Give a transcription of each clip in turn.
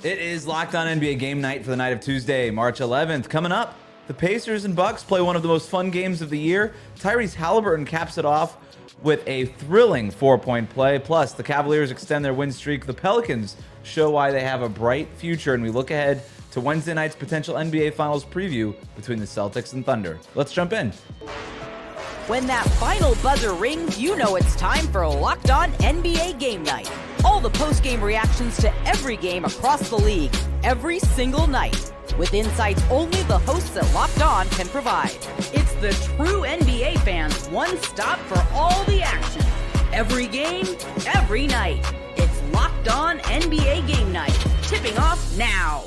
It is Locked On NBA Game Night for the night of Tuesday, March 11th. Coming up, the Pacers and Bucks play one of the most fun games of the year. Tyrese Haliburton caps it off with a thrilling 4-point play. Plus, the Cavaliers extend their win streak. The Pelicans show why they have a bright future. And we look ahead to Wednesday night's potential NBA Finals preview between the Celtics and Thunder. Let's jump in. When that final buzzer rings, you know it's time for Locked On NBA Game Night. All the post-game reactions to every game across the league, every single night, with insights only the hosts at Locked On can provide. It's the true NBA fans' one stop for all the action. Every game, every night. It's Locked On NBA Game Night. Tipping off now.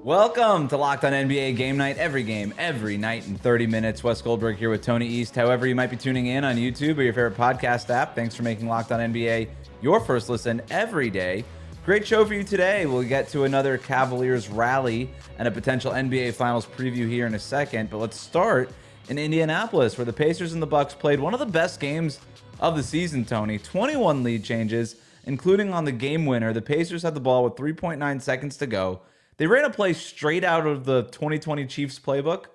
Welcome to Locked On NBA Game Night. Every game, every night in 30 minutes. Wes Goldberg here with Tony East. However, you might be tuning in on YouTube or your favorite podcast app. Thanks for making Locked On NBA your first listen every day. Great show for you today. We'll get to another Cavaliers rally and a potential NBA Finals preview here in a second. But let's start in Indianapolis, where the Pacers and the Bucks played one of the best games of the season, Tony. 21 lead changes, including on the game winner. The Pacers had the ball with 3.9 seconds to go. They ran a play straight out of the 2020 Chiefs playbook.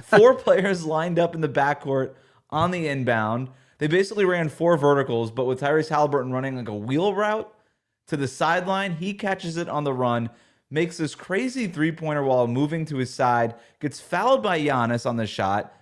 4 players lined up in the backcourt on the inbound. They basically ran 4 verticals, but with Tyrese Haliburton running like a wheel route to the sideline, he catches it on the run, makes this crazy three-pointer while moving to his side, gets fouled by Giannis on the shot.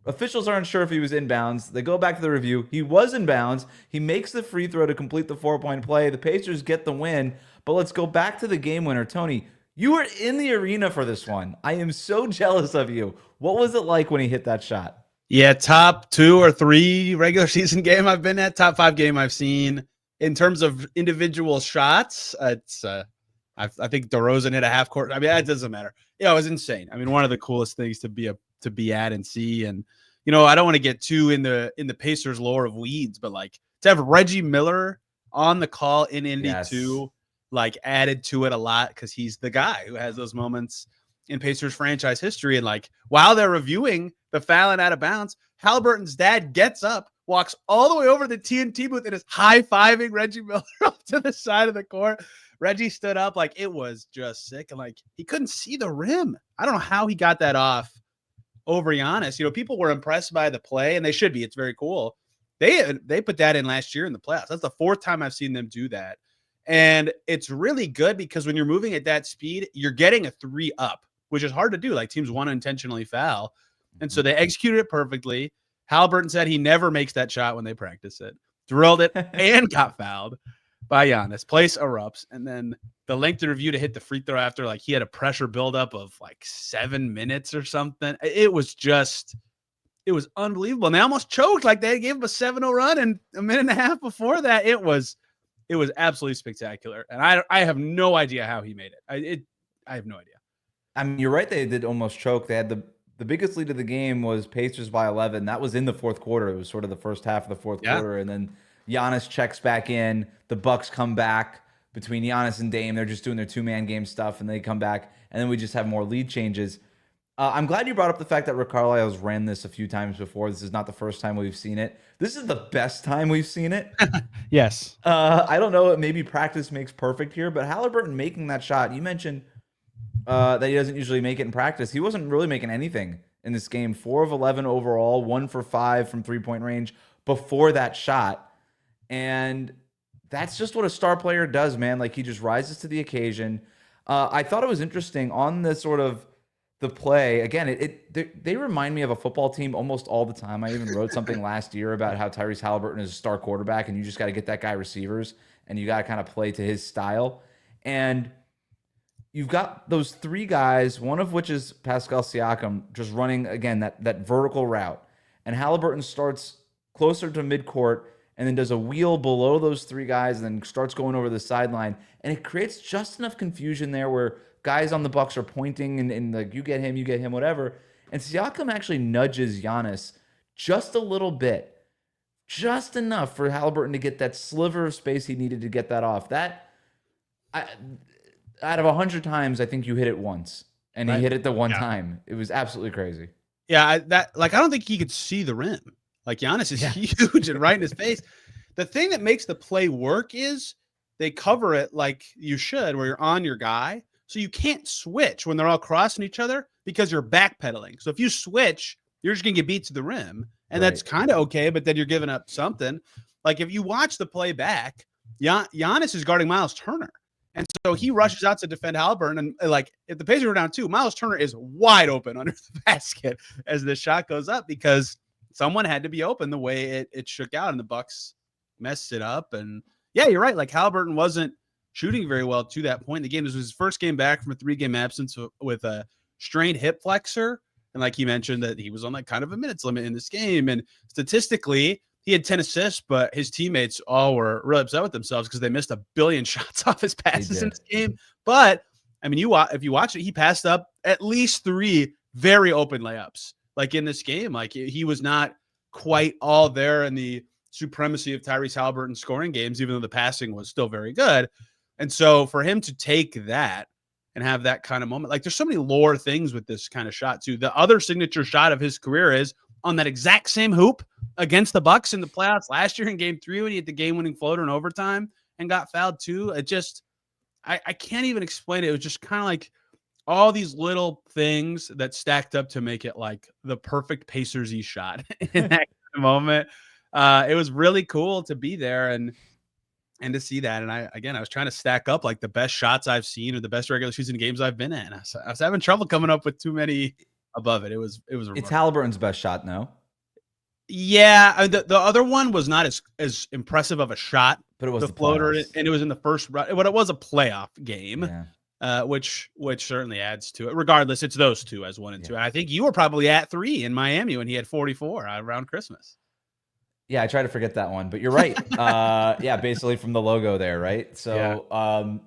Officials aren't sure if he was inbounds. They go back to the review. He was inbounds. He makes the free throw to complete the 4-point play. The Pacers get the win. But let's go back to the game winner. Tony, you were in the arena for this one. I am so jealous of you. What was it like when he hit that shot? Yeah, top 2 or 3 regular season game I've been at. Top 5 game I've seen. In terms of individual shots, it's I think DeRozan hit a half court. I mean, that doesn't matter. Yeah, it was insane. I mean, one of the coolest things to be at and see. And you know, I don't want to get too in the Pacers lore of weeds, but like to have Reggie Miller on the call in Indy too, like added to it a lot because he's the guy who has those moments in Pacers franchise history. And like while they're reviewing the fouling out of bounds, Haliburton's dad gets up, walks all the way over to the TNT booth and is high-fiving Reggie Miller up to the side of the court. Reggie stood up like it was just sick. And like he couldn't see the rim. I don't know how he got that off over Giannis. You know, people were impressed by the play, and they should be. It's very cool. They put that in last year in the playoffs. That's the 4th time I've seen them do that. And it's really good because when you're moving at that speed, you're getting a 3 up, which is hard to do. Like teams want to intentionally foul. And so they executed it perfectly. Haliburton said he never makes that shot when they practice it. Drilled it and got fouled by Giannis. Place erupts. And then the length of review to hit the free throw after, like he had a pressure buildup of like 7 minutes or something. It was unbelievable. And they almost choked. Like they gave him a 7-0 run and a minute and a half before that. It was absolutely spectacular. And I have no idea how he made it. I have no idea. I mean, you're right. They did almost choke. They had the biggest lead of the game was Pacers by 11. That was in the fourth quarter. It was sort of the first half of the fourth quarter. And then Giannis checks back in. The Bucks come back between Giannis and Dame. They're just doing their 2-man game stuff, and they come back. And then we just have more lead changes. I'm glad you brought up the fact that Rick Carlisle's ran this a few times before. This is not the first time we've seen it. This is the best time we've seen it. Yes. I don't know. Maybe practice makes perfect here, but Haliburton making that shot, you mentioned that he doesn't usually make it in practice. He wasn't really making anything in this game. 4 of 11 overall, 1 for 5 from 3-point range before that shot. And that's just what a star player does, man. Like he just rises to the occasion. I thought it was interesting on this sort of the play. Again, they remind me of a football team almost all the time. I even wrote something last year about how Tyrese Haliburton is a star quarterback, and you just got to get that guy receivers, and you got to kind of play to his style. And you've got those 3 guys, one of which is Pascal Siakam, just running, again, that vertical route. And Haliburton starts closer to midcourt and then does a wheel below those 3 guys and then starts going over the sideline. And it creates just enough confusion there where guys on the Bucks are pointing and like, you get him, whatever. And Siakam actually nudges Giannis just a little bit, just enough for Haliburton to get that sliver of space he needed to get that off. Out of 100 times, I think you hit it once, and he hit it the one time. It was absolutely crazy. Yeah, I don't think he could see the rim. Like Giannis is huge and right in his face. The thing that makes the play work is they cover it like you should, where you're on your guy. So you can't switch when they're all crossing each other because you're backpedaling. So if you switch, you're just going to get beat to the rim. And that's kind of okay, but then you're giving up something. Like if you watch the play back, Giannis is guarding Miles Turner. And so he rushes out to defend Haliburton. And like if the Pacers were down 2, Miles Turner is wide open under the basket as the shot goes up because someone had to be open the way it shook out and the Bucks messed it up. And yeah, you're right. Like Haliburton wasn't shooting very well to that point in the game. This was his first game back from a 3-game absence with a strained hip flexor. And like he mentioned that he was on like kind of a minutes limit in this game. And statistically, he had 10 assists, but his teammates all were really upset with themselves because they missed a billion shots off his passes in this game. But I mean, if you watch it, he passed up at least 3 very open layups. Like in this game, like he was not quite all there in the supremacy of Tyrese Haliburton scoring games, even though the passing was still very good. And so for him to take that and have that kind of moment, like there's so many lore things with this kind of shot too. The other signature shot of his career is on that exact same hoop against the Bucks in the playoffs last year in game 3 when he hit the game-winning floater in overtime and got fouled too. It just, I can't even explain it. It was just kind of like all these little things that stacked up to make it like the perfect Pacers-y shot in that moment. It was really cool to be there and to see that. And I was trying to stack up like the best shots I've seen or the best regular season games I've been in. I was having trouble coming up with too many above it. It's Haliburton's best shot, no? Yeah, the other one was not as impressive of a shot, but it was the floater, and it was in the first round. But it was a playoff game, which certainly adds to it. Regardless, it's those 2 as 1 and 2. I think you were probably at 3 in Miami when he had 44 around Christmas. Yeah, I try to forget that one, but you're right. Basically from the logo there, right? So,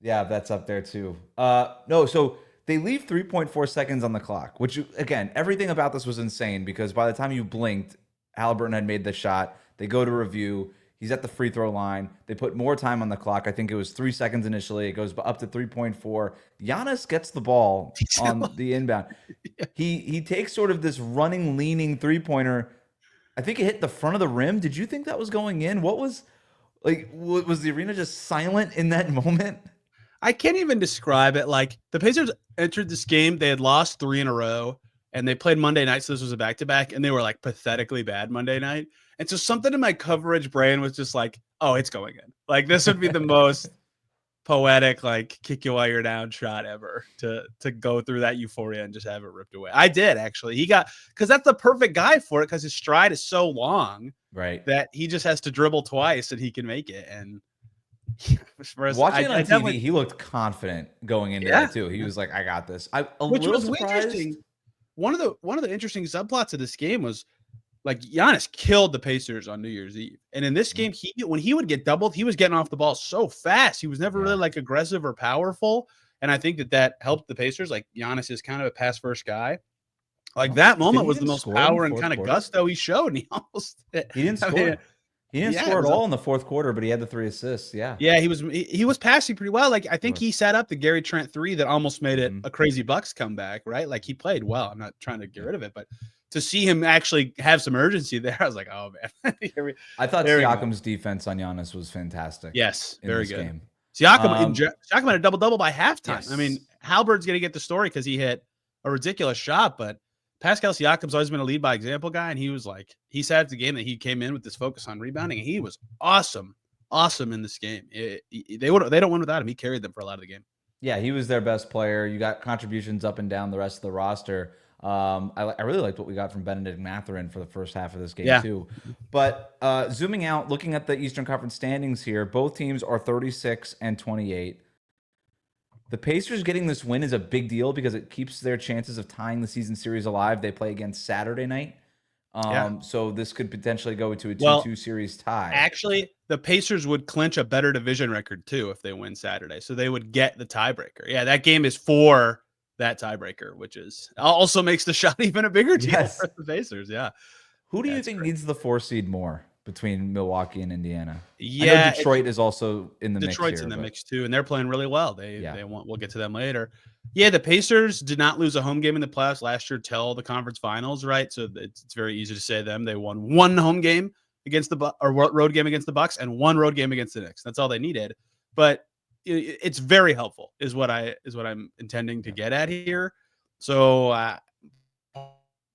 that's up there too. So they leave 3.4 seconds on the clock, which, again, everything about this was insane because by the time you blinked, Haliburton had made the shot. They go to review. He's at the free throw line. They put more time on the clock. I think it was 3 seconds initially. It goes up to 3.4. Giannis gets the ball on the inbound. He takes sort of this running, leaning three-pointer. I think it hit the front of the rim. Did you think that was going in? Was the arena just silent in that moment? I can't even describe it. Like the Pacers entered this game, they had lost 3 in a row and they played Monday night. So this was a back-to-back and they were like pathetically bad Monday night. And so something in my coverage brain was just like, oh, it's going in. Like this would be the most poetic, like kick you while you're down shot ever to go through that euphoria and just have it ripped away. I did actually. Because that's the perfect guy for it because his stride is so long, right? That he just has to dribble twice and he can make it. And watching it on TV, he looked confident going into that too. He was like, "I got this." Which was interesting. One of the interesting subplots of this game was like Giannis killed the Pacers on New Year's Eve, and in this game, when he would get doubled, he was getting off the ball so fast. He was never really like aggressive or powerful, and I think that helped the Pacers. Like Giannis is kind of a pass first guy. Like that moment was the most power and kind of gusto he showed, and he didn't score. He didn't score at all in the fourth quarter, but he had the 3 assists. Yeah, he was passing pretty well. Like I think he set up the Gary Trent 3 that almost made it a crazy Bucks comeback. Right, like he played well. I'm not trying to get rid of it, but to see him actually have some urgency there, I was like, oh man. I thought Siakam's defense on Giannis was fantastic. Yes, very good. Game. Siakam had a double-double by halftime. Yes. I mean, Haliburton's going to get the story because he hit a ridiculous shot, but Pascal Siakam's always been a lead by example guy, and he said at the game that he came in with this focus on rebounding, and he was awesome in this game. They don't win without him. He carried them for a lot of the game. Yeah, he was their best player. You got contributions up and down the rest of the roster. I really liked what we got from Benedict Mathurin for the first half of this game too. But zooming out, looking at the Eastern Conference standings here, both teams are 36 and 28. The Pacers getting this win is a big deal because it keeps their chances of tying the season series alive. They play against Saturday night. So this could potentially go to a 2-2 series tie. Actually, the Pacers would clinch a better division record too if they win Saturday. So they would get the tiebreaker. Yeah, that game is for that tiebreaker, which is also makes the shot even a bigger deal for the Pacers. Yeah. Who do you think needs the 4 seed more between Milwaukee and Indiana? Yeah, I know Detroit is also in the mix. Detroit's in the mix too, and they're playing really well. We'll get to them later. Yeah, the Pacers did not lose a home game in the playoffs last year till the conference finals, right? So it's very easy to say them. They won 1 home game against the road game against the Bucks and 1 road game against the Knicks. That's all they needed. But it's very helpful is what I'm intending to get at here. So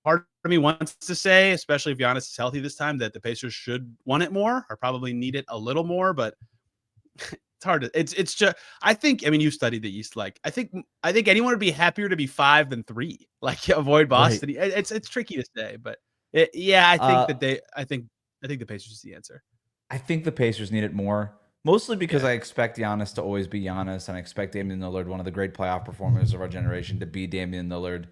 part of me wants to say, especially if Giannis is healthy this time, that the Pacers should want it more or probably need it a little more, but it's hard to, it's just, I think, I mean, you studied the East. Like, I think anyone would be happier to be 5 than 3, like avoid Boston. Right. It's tricky to say, but I think the Pacers is the answer. I think the Pacers need it more. Mostly because I expect Giannis to always be Giannis, and I expect Damian Lillard, one of the great playoff performers of our generation, to be Damian Lillard.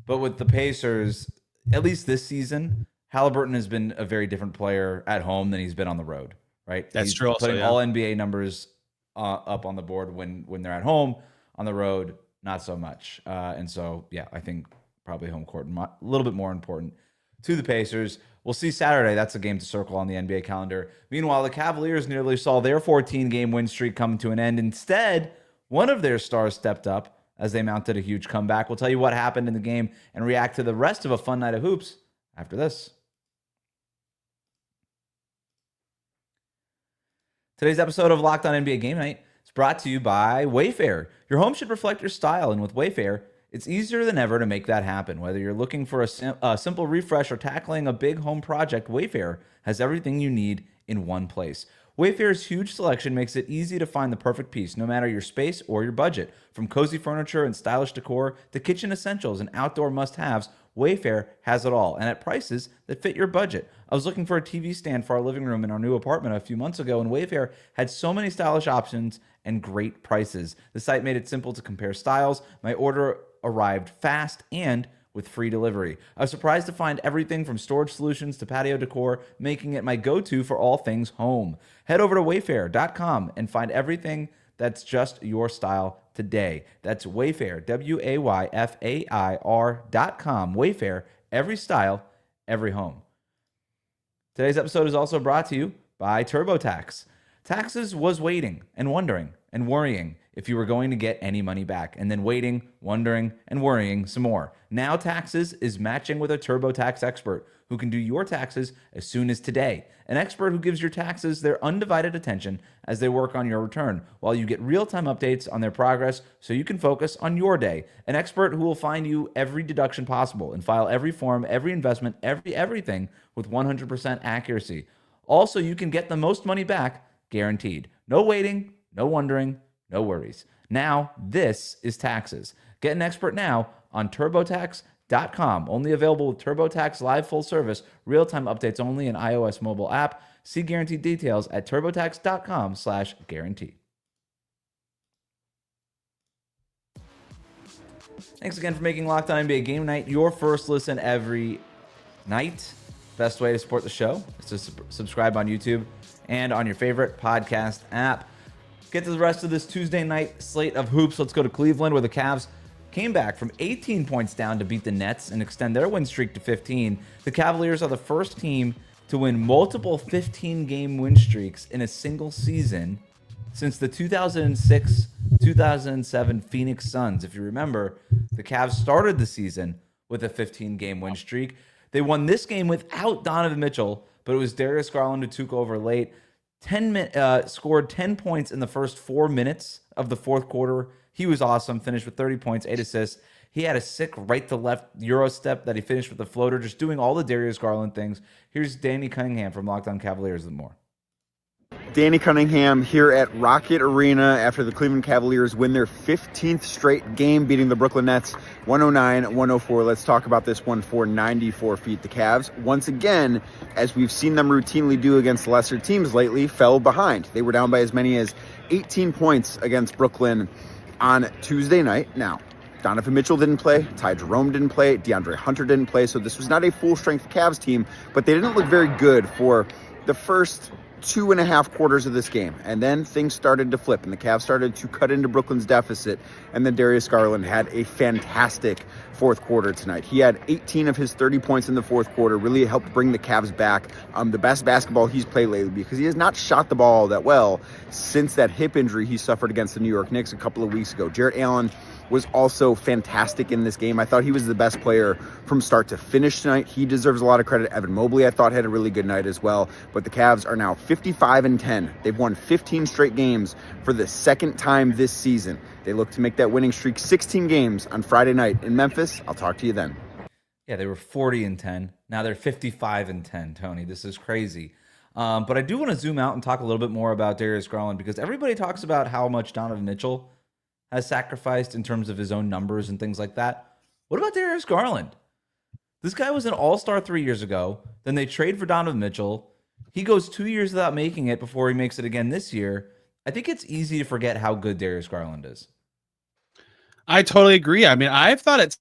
But with the Pacers, at least this season, Haliburton has been a very different player at home than he's been on the road, right? That's true. Putting all NBA numbers up on the board when they're at home. On the road, not so much. And so, I think probably home court a little bit more important to the Pacers. We'll see Saturday. That's a game to circle on the NBA calendar. Meanwhile, the Cavaliers nearly saw their 14-game win streak come to an end. Instead, one of their stars stepped up as they mounted a huge comeback. We'll tell you what happened in the game and react to the rest of a fun night of hoops after this. Today's episode of Locked On NBA Game Night is brought to you by Wayfair. Your home should reflect your style, and with Wayfair, it's easier than ever to make that happen. Whether you're looking for a simple refresh or tackling a big home project, Wayfair has everything you need in one place. Wayfair's huge selection makes it easy to find the perfect piece, no matter your space or your budget. From cozy furniture and stylish decor to kitchen essentials and outdoor must-haves, Wayfair has it all, and at prices that fit your budget. I was looking for a TV stand for our living room in our new apartment a few months ago, and Wayfair had so many stylish options and great prices. The site made it simple to compare styles. My order arrived fast and with free delivery. I was surprised to find everything from storage solutions to patio decor, making it my go-to for all things home. Head over to wayfair.com and find everything that's just your style today. That's Wayfair, WAYFAIR.com. Wayfair, every style, every home. Today's episode is also brought to you by TurboTax. Taxes was waiting and wondering and worrying if you were going to get any money back, and then waiting, wondering, and worrying some more. Now Taxes is matching with a TurboTax expert who can do your taxes as soon as today. An expert who gives your taxes their undivided attention as they work on your return, while you get real-time updates on their progress so you can focus on your day. An expert who will find you every deduction possible and file every form, every investment, everything with 100% accuracy. Also, you can get the most money back guaranteed. No waiting, no wondering, no worries. Now, this is Taxes. Get an expert now on TurboTax.com. Only available with TurboTax Live Full Service, real-time updates only in iOS mobile app. See guaranteed details at TurboTax.com/guarantee. Thanks again for making Locked On NBA Game Night your first listen every night. Best way to support the show is to subscribe on YouTube and on your favorite podcast app. Get to the rest of this Tuesday night slate of hoops. Let's go to Cleveland, where the Cavs came back from 18 points down to beat the Nets and extend their win streak to 15. The Cavaliers are the first team to win multiple 15-game win streaks in a single season since the 2006-2007 Phoenix Suns. If you remember, the Cavs started the season with a 15-game win streak. They won this game without Donovan Mitchell, but it was Darius Garland who took over late. Scored 10 points in the first 4 minutes of the fourth quarter. He was awesome, finished with 30 points, 8 assists. He had a sick right-to-left Euro step that he finished with the floater, just doing all the Darius Garland things. Here's Danny Cunningham from Locked On Cavaliers with more. Danny Cunningham here at Rocket Arena after the Cleveland Cavaliers win their 15th straight game, beating the Brooklyn Nets 109-104. Let's talk about this one for 94 feet. The Cavs, once again, as we've seen them routinely do against lesser teams lately, fell behind. They were down by as many as 18 points against Brooklyn on Tuesday night. Now, Donovan Mitchell didn't play, Ty Jerome didn't play, DeAndre Hunter didn't play, so this was not a full-strength Cavs team, but they didn't look very good for the first 2.5 quarters of this game, and then things started to flip, and the Cavs started to cut into Brooklyn's deficit, and then Darius Garland had a fantastic fourth quarter tonight. He had 18 of his 30 points in the fourth quarter, really helped bring the Cavs back, the best basketball he's played lately, because he has not shot the ball that well since that hip injury he suffered against the New York Knicks a couple of weeks ago. Jarrett Allen was also fantastic in this game. I thought he was the best player from start to finish tonight. He deserves a lot of credit. Evan Mobley, I thought, had a really good night as well. But the Cavs are now 55-10. They've won 15 straight games for the second time this season. They look to make that winning streak 16 games on Friday night in Memphis. I'll talk to you then. Yeah, they were 40-10. Now they're 55-10, Tony. This is crazy. But I do want to zoom out and talk a little bit more about Darius Garland, because everybody talks about how much Donovan Mitchell has sacrificed in terms of his own numbers and things like that. What about Darius Garland? This guy was an all-star 3 years ago. Then they trade for Donovan Mitchell. He goes 2 years without making it before he makes it again this year. I think it's easy to forget how good Darius Garland is. I totally agree. I mean, I've thought at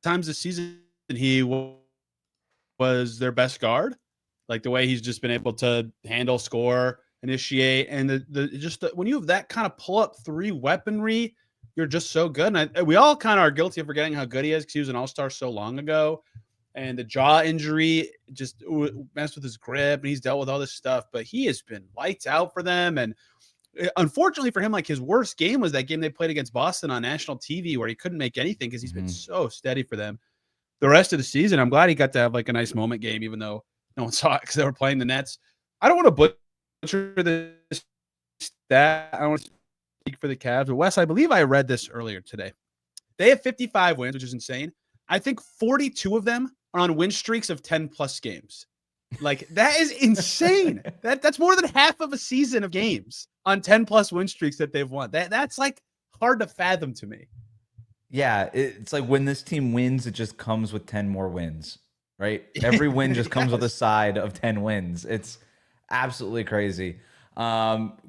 times this season he was their best guard. Like the way he's just been able to handle, score, initiate, and when you have that kind of pull-up three weaponry, you're just so good. And we all kind of are guilty of forgetting how good he is because he was an all-star so long ago. And the jaw injury just messed with his grip, and he's dealt with all this stuff. But he has been lights out for them. And unfortunately for him, like his worst game was that game they played against Boston on national TV where he couldn't make anything because he's been so steady for them. The rest of the season, I'm glad he got to have like a nice moment game, even though no one saw it because they were playing the Nets. I don't want to butcher this stat. I don't want to speak for the Cavs. But Wes, I believe I read this earlier today. They have 55 wins, which is insane. I think 42 of them are on win streaks of 10-plus games. Like, that is insane. That's more than half of a season of games on 10-plus win streaks that they've won. That's like hard to fathom to me. Yeah, it's like when this team wins, it just comes with 10 more wins, right? Every win just comes with a side of 10 wins. It's absolutely crazy.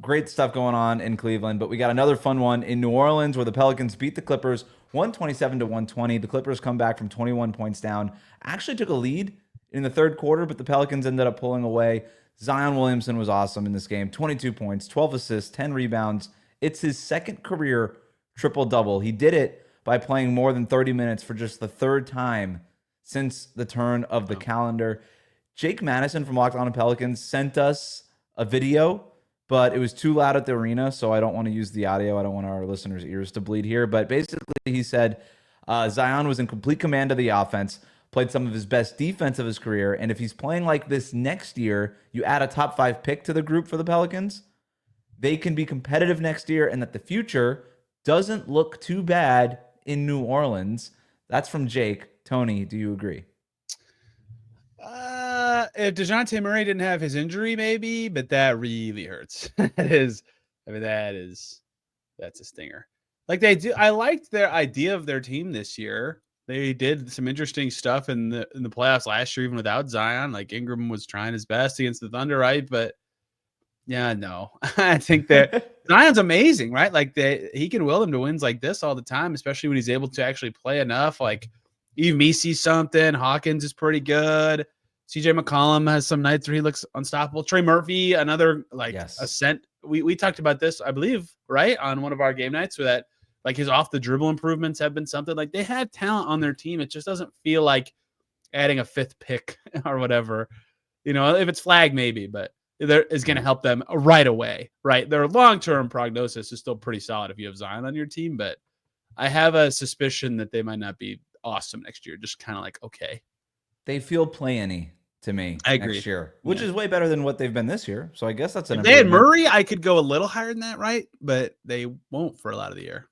Great stuff going on in Cleveland, but we got another fun one in New Orleans where the Pelicans beat the Clippers 127-120. The Clippers come back from 21 points down. Actually took a lead in the third quarter, but the Pelicans ended up pulling away. Zion Williamson was awesome in this game. 22 points, 12 assists, 10 rebounds. It's his second career triple-double. He did it by playing more than 30 minutes for just the third time since the turn of the calendar. Jake Madison from Locked On Pelicans sent us a video, but it was too loud at the arena, so I don't want to use the audio. I don't want our listeners' ears to bleed here. But basically, he said Zion was in complete command of the offense, played some of his best defense of his career, and if he's playing like this next year, you add a top 5 pick to the group for the Pelicans, they can be competitive next year, and that the future doesn't look too bad in New Orleans. That's from Jake. Tony, do you agree? If DeJounte Murray didn't have his injury, maybe, but that really hurts. That's a stinger. Like they do. I liked their idea of their team this year. They did some interesting stuff in the playoffs last year, even without Zion. Like Ingram was trying his best against the Thunder, right? But yeah, no, I think that Zion's amazing, right? Like he can will them to wins like this all the time, especially when he's able to actually play enough. Like Eve Meese's something. Hawkins is pretty good. CJ McCollum has some nights where he looks unstoppable. Trey Murphy, another ascent. We talked about this, I believe, right, on one of our game nights, where that like his off the dribble improvements have been something. Like they have talent on their team. It just doesn't feel like adding a 5th pick or whatever. You know, if it's flag, maybe, but there is going to help them right away, right? Their long-term prognosis is still pretty solid if you have Zion on your team, but I have a suspicion that they might not be awesome next year. Just kind of like, okay. They feel play-any to me. I agree. Next year, which is way better than what they've been this year. So I guess that's an if they had Murray, I could go a little higher than that, right? But they won't for a lot of the year.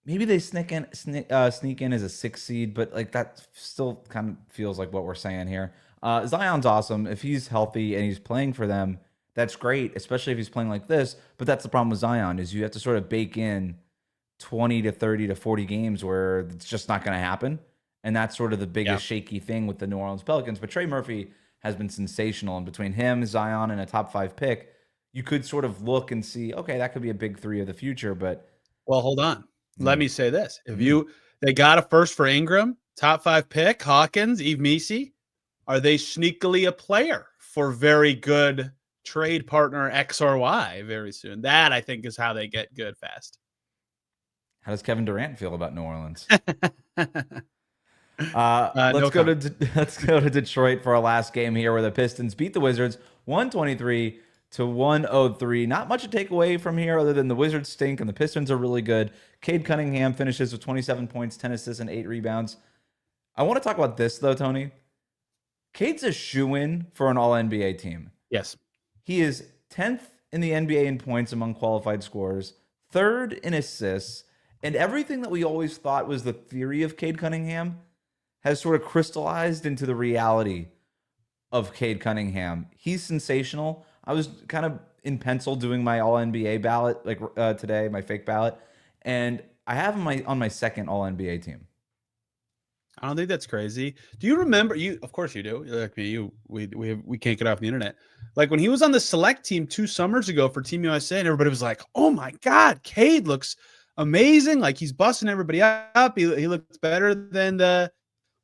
Maybe they sneak in as a 6 seed, but like that still kind of feels like what we're saying here. Zion's awesome. If he's healthy and he's playing for them, that's great, especially if he's playing like this. But that's the problem with Zion is you have to sort of bake in 20 to 30 to 40 games where it's just not going to happen. And that's sort of the biggest shaky thing with the New Orleans Pelicans. But Trey Murphy has been sensational. And between him, Zion, and a top 5 pick, you could sort of look and see, okay, that could be a big 3 of the future. But well, hold on. Let me say this. If they got a first for Ingram, top 5 pick, Hawkins, Eve Meese, are they sneakily a player for very good trade partner X or Y very soon? That, I think, is how they get good fast. How does Kevin Durant feel about New Orleans? Let's go to Detroit for our last game here, where the Pistons beat the Wizards 123-112. to 103. Not much to take away from here other than the Wizards stink and the Pistons are really good. Cade Cunningham finishes with 27 points, 10 assists, and 8 rebounds. I want to talk about this, though, Tony. Cade's a shoo-in for an all-NBA team. Yes. He is 10th in the NBA in points among qualified scorers, 3rd in assists, and everything that we always thought was the theory of Cade Cunningham has sort of crystallized into the reality of Cade Cunningham. He's sensational. I was kind of in pencil doing my All-NBA ballot today, my fake ballot, and I have him on my second All-NBA team. I don't think that's crazy. Do you remember? Of course you do. You're like me. We can't get off the internet. Like when he was on the select team 2 summers ago for Team USA, and everybody was like, "Oh my God, Cade looks amazing! Like he's busting everybody up. He looks better than the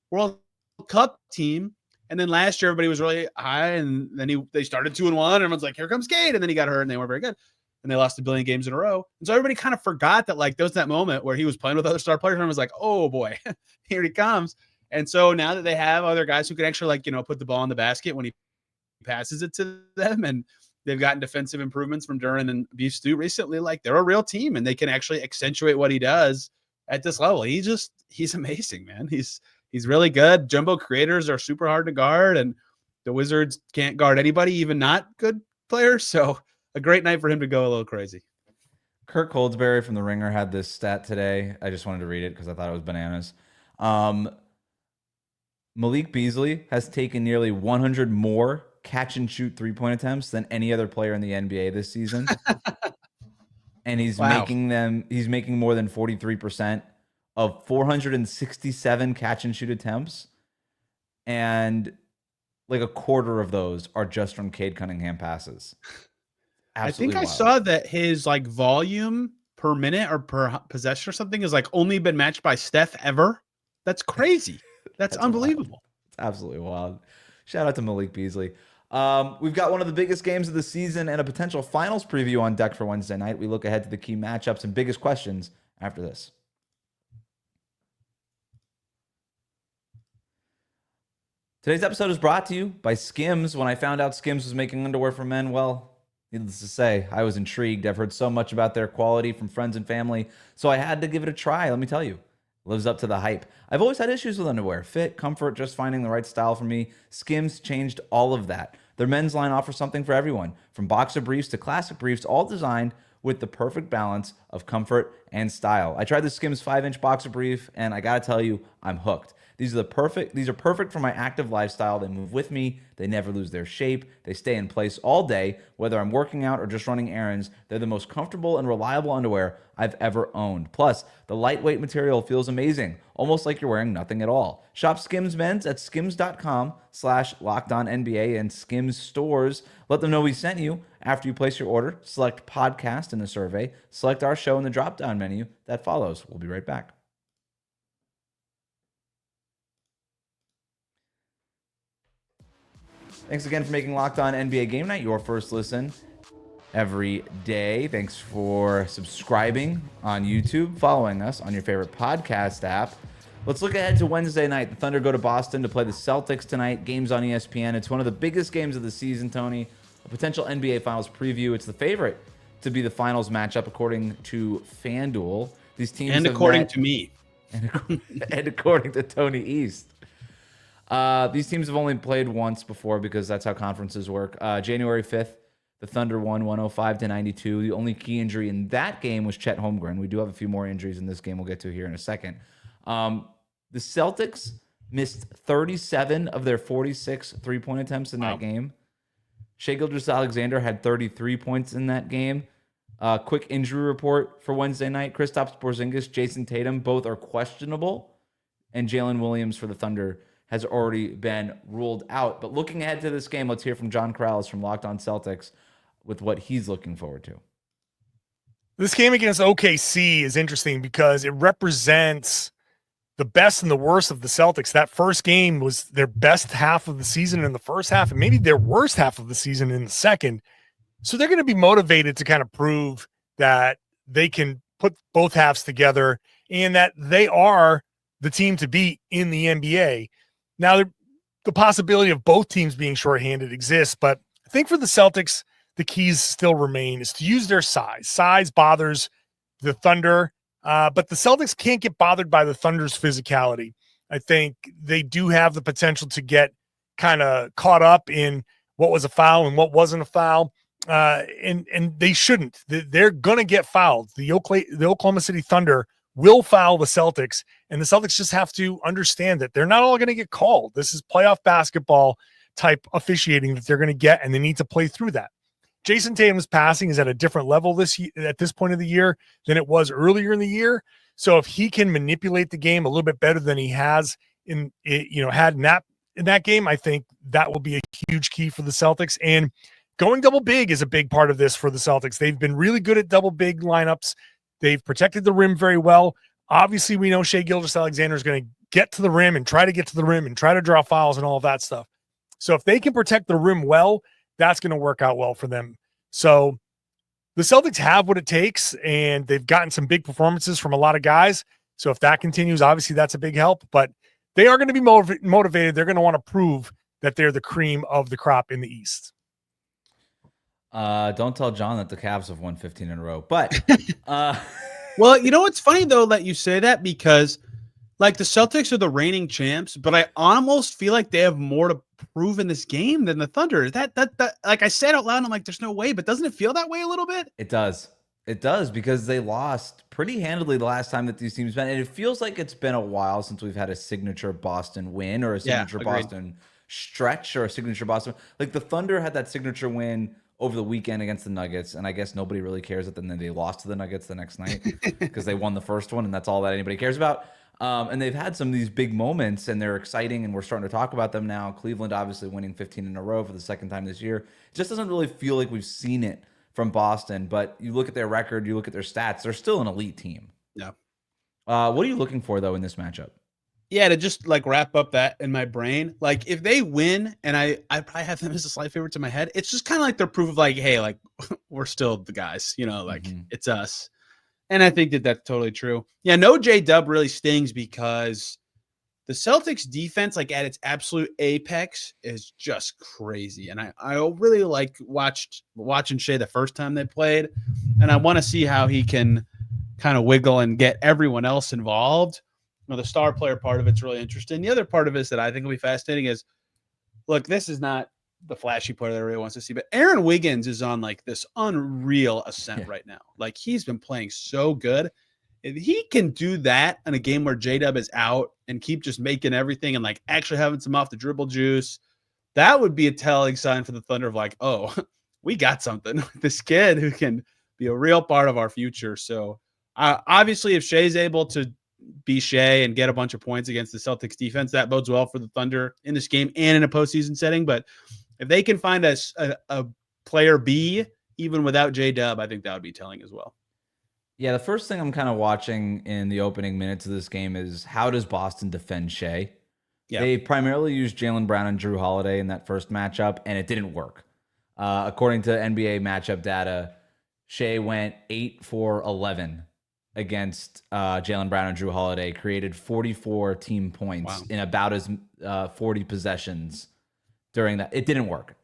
World Cup team." And then last year, everybody was really high, and then they started 2-1. And everyone's like, "Here comes Cade," and then he got hurt, and they weren't very good, and they lost 1 billion games in a row. And so everybody kind of forgot that there was that moment where he was playing with other star players, and was like, "Oh boy, here he comes." And so now that they have other guys who can actually put the ball in the basket when he passes it to them, and they've gotten defensive improvements from Duran and Beef Stew recently, they're a real team, and they can actually accentuate what he does at this level. He's amazing, man. He's really good. Jumbo creators are super hard to guard, and the Wizards can't guard anybody, even not good players. So a great night for him to go a little crazy. Kirk Goldsberry from The Ringer had this stat today. I just wanted to read it because I thought it was bananas. Malik Beasley has taken nearly 100 more catch-and-shoot three-point attempts than any other player in the NBA this season. And he's making more than 43% of 467 catch-and-shoot attempts. And a quarter of those are just from Cade Cunningham passes. Absolutely I think I saw that his volume per minute or per possession or something is only been matched by Steph ever. That's crazy. That's unbelievable. Wild. It's absolutely wild. Shout out to Malik Beasley. We've got one of the biggest games of the season and a potential finals preview on deck for Wednesday night. We look ahead to the key matchups and biggest questions after this. Today's episode is brought to you by Skims. When I found out Skims was making underwear for men, well, needless to say, I was intrigued. I've heard so much about their quality from friends and family, so I had to give it a try. Let me tell you. Lives up to the hype. I've always had issues with underwear. Fit, comfort, just finding the right style for me. Skims changed all of that. Their men's line offers something for everyone, from boxer briefs to classic briefs, all designed with the perfect balance of comfort and style. I tried the Skims 5-inch boxer brief, and I gotta tell you, I'm hooked. These are perfect for my active lifestyle. They move with me. They never lose their shape. They stay in place all day, whether I'm working out or just running errands. They're the most comfortable and reliable underwear I've ever owned. Plus, the lightweight material feels amazing, almost like you're wearing nothing at all. Shop Skims Men's at skims.com/LockedOnNBA and Skims stores. Let them know we sent you. After you place your order, select podcast in the survey. Select our show in the drop-down menu that follows. We'll be right back. Thanks again for making Locked On NBA Game Night your first listen every day. Thanks for subscribing on YouTube, following us on your favorite podcast app. Let's look ahead to Wednesday night. The Thunder go to Boston to play the Celtics tonight. Games on ESPN. It's one of the biggest games of the season, Tony. A potential NBA Finals preview. It's the favorite to be the Finals matchup according to FanDuel. These teams and according to me. And according to Tony East. These teams have only played once before because that's how conferences work. January 5th, the Thunder won 105-92. The only key injury in that game was Chet Holmgren. We do have a few more injuries in this game we'll get to here in a second. The Celtics missed 37 of their 46 three-point attempts in that game. Shai Gilgeous-Alexander had 33 points in that game. Quick injury report for Wednesday night. Kristaps Porzingis, Jason Tatum, both are questionable. And Jalen Williams for the Thunder has already been ruled out. But looking ahead to this game, let's hear from John Corrales from Locked On Celtics with what he's looking forward to. This game against OKC is interesting because it represents the best and the worst of the Celtics. That first game was their best half of the season in the first half and maybe their worst half of the season in the second. So they're going to be motivated to kind of prove that they can put both halves together and that they are the team to beat in the NBA. Now, the possibility of both teams being shorthanded exists, but I think for the Celtics, the keys still remain is to use their size. Size bothers the Thunder, but the Celtics can't get bothered by the Thunder's physicality. I think they do have the potential to get kind of caught up in what was a foul and what wasn't a foul. And they shouldn't. They're going to get fouled. The Oklahoma City Thunder will foul the Celtics, and the Celtics just have to understand that they're not all going to get called. This is playoff basketball type officiating that they're going to get, and they need to play through that. Jason Tatum's passing is at a different level this year, at this point of the year, than it was earlier in the year. So if he can manipulate the game a little bit better than he has had in that game, I think that will be a huge key for the Celtics. And going double big is a big part of this for the Celtics. They've been really good at double big lineups. They've protected the rim very well. Obviously, we know Shai Gilgeous-Alexander is going to get to the rim and try to get to the rim and try to draw fouls and all of that stuff. So if they can protect the rim well, that's going to work out well for them. So the Celtics have what it takes, and they've gotten some big performances from a lot of guys. So if that continues, obviously that's a big help. But they are going to be motivated. They're going to want to prove that they're the cream of the crop in the East. Don't tell John that the Cavs have won 15 in a row. But well, you know what's funny though that you say that, because like the Celtics are the reigning champs, but I almost feel like they have more to prove in this game than the Thunder. That like I said out loud, I'm like, there's no way, but doesn't it feel that way a little bit? It does. It does, because they lost pretty handily the last time that these teams met. And it feels like it's been a while since we've had a signature Boston win or a signature Boston stretch or a signature Boston. Like the Thunder had that signature win over the weekend against the Nuggets, and I guess nobody really cares that then they lost to the Nuggets the next night because they won the first one, and that's all that anybody cares about. And they've had some of these big moments, and they're exciting, and we're starting to talk about them now. Cleveland obviously winning 15 in a row for the second time this year. It just doesn't really feel like we've seen it from Boston, but you look at their record, you look at their stats, they're still an elite team. Yeah. What are you looking for, though, in this matchup? Yeah, to just like wrap up that in my brain, like if they win, and I probably have them as a slight favorite in my head, it's just kind of like their proof of like, hey, like we're still the guys, like it's us. And I think that that's totally true. Yeah, no J-Dub really stings because the Celtics defense, like at its absolute apex, is just crazy. And I really like watching Shai the first time they played, and I want to see how he can kind of wiggle and get everyone else involved. The star player part of it's really interesting. The other part of it that I think will be fascinating is, look, this is not the flashy player that everybody wants to see, but Aaron Wiggins is on like this unreal ascent right now. Like he's been playing so good. If he can do that in a game where J-Dub is out and keep just making everything and like actually having some off the dribble juice, that would be a telling sign for the Thunder of like, oh, we got something with this kid who can be a real part of our future. So obviously if Shai's able to be Shai and get a bunch of points against the Celtics defense, that bodes well for the Thunder in this game and in a postseason setting. But if they can find a player B, even without J-Dub, I think that would be telling as well. Yeah, the first thing I'm kind of watching in the opening minutes of this game is how does Boston defend Shai? Yeah. They primarily used Jaylen Brown and Drew Holiday in that first matchup, and it didn't work. According to NBA matchup data, Shai went 8 for 11 against Jaylen Brown and Drew Holiday, created 44 team points in about as 40 possessions during that. It didn't work.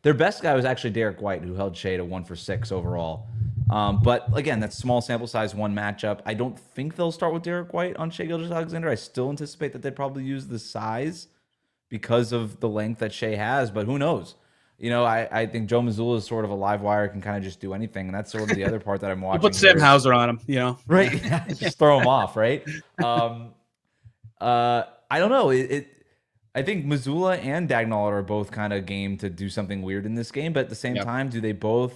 Their best guy was actually Derek White, who held Shai to 1 for 6 overall. But again, that's small sample size, one matchup. I don't think they'll start with Derek White on Shai Gilgeous-Alexander. I still anticipate that they'd probably use the size because of the length that Shai has, but who knows? I think Joe Mazzulla is sort of a live wire, can kind of just do anything. And that's sort of the other part that I'm watching. Put Sam Hauser on him, Right. Just throw him off, right? I don't know. I think Mazzulla and Dagnall are both kind of game to do something weird in this game. But at the same time, do they both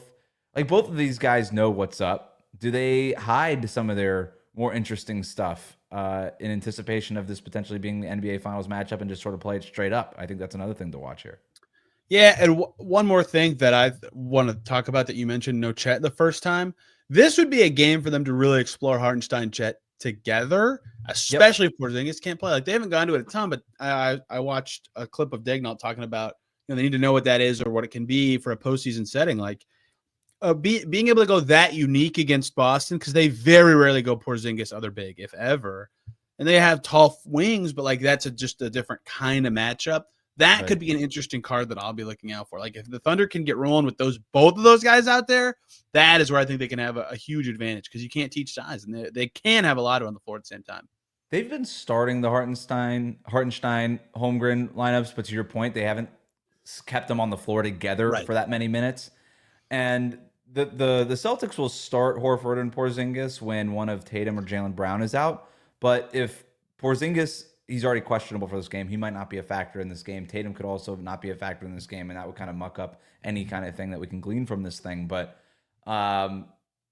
of these guys know what's up? Do they hide some of their more interesting stuff in anticipation of this potentially being the NBA Finals matchup and just sort of play it straight up? I think that's another thing to watch here. Yeah, and one more thing that I want to talk about that you mentioned, no Chet the first time. This would be a game for them to really explore Hartenstein Chet together, especially if Porzingis can't play. Like they haven't gone to it a ton, but I watched a clip of Dagnall talking about they need to know what that is or what it can be for a postseason setting. Like being able to go that unique against Boston, because they very rarely go Porzingis other big, if ever, and they have tall wings, but like that's just a different kind of matchup. That Right. could be an interesting card that I'll be looking out for. Like if the Thunder can get rolling with both of those guys out there, that is where I think they can have a huge advantage because you can't teach size, and they can have a lot on the floor at the same time. They've been starting the Hartenstein, Holmgren lineups, but to your point, they haven't kept them on the floor together Right. for that many minutes. And the Celtics will start Horford and Porzingis when one of Tatum or Jaylen Brown is out. But if Porzingis, he's already questionable for this game, he might not be a factor in this game. Tatum could also not be a factor in this game, and that would kind of muck up any kind of thing that we can glean from this thing. But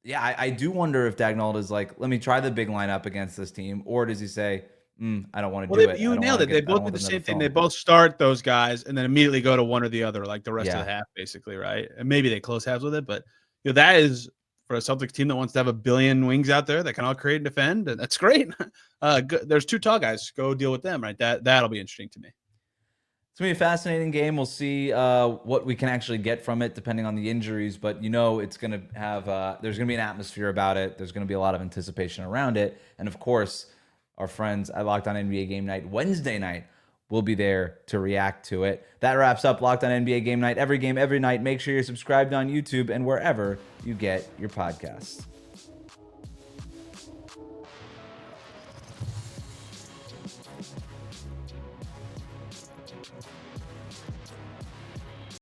yeah, I do wonder if Dagnall is like, let me try the big lineup against this team, or does he say, I don't want to do it. You nailed it. They both do the same thing. They both. both start those guys and then immediately go to one or the other, like the rest Yeah. of the half, basically, right? And maybe they close halves with it, but that is for a Celtics team that wants to have a billion wings out there that can all create and defend, and that's great. There's two tall guys. Go deal with them, right? That'll be interesting to me. It's going to be a fascinating game. We'll see what we can actually get from it depending on the injuries, but it's going to have there's going to be an atmosphere about it. There's going to be a lot of anticipation around it. And of course, our friends at Locked On NBA Game Night Wednesday night will be there to react to it. That wraps up Locked On NBA Game Night. Every game, every night. Make sure you're subscribed on YouTube and wherever you get your podcasts.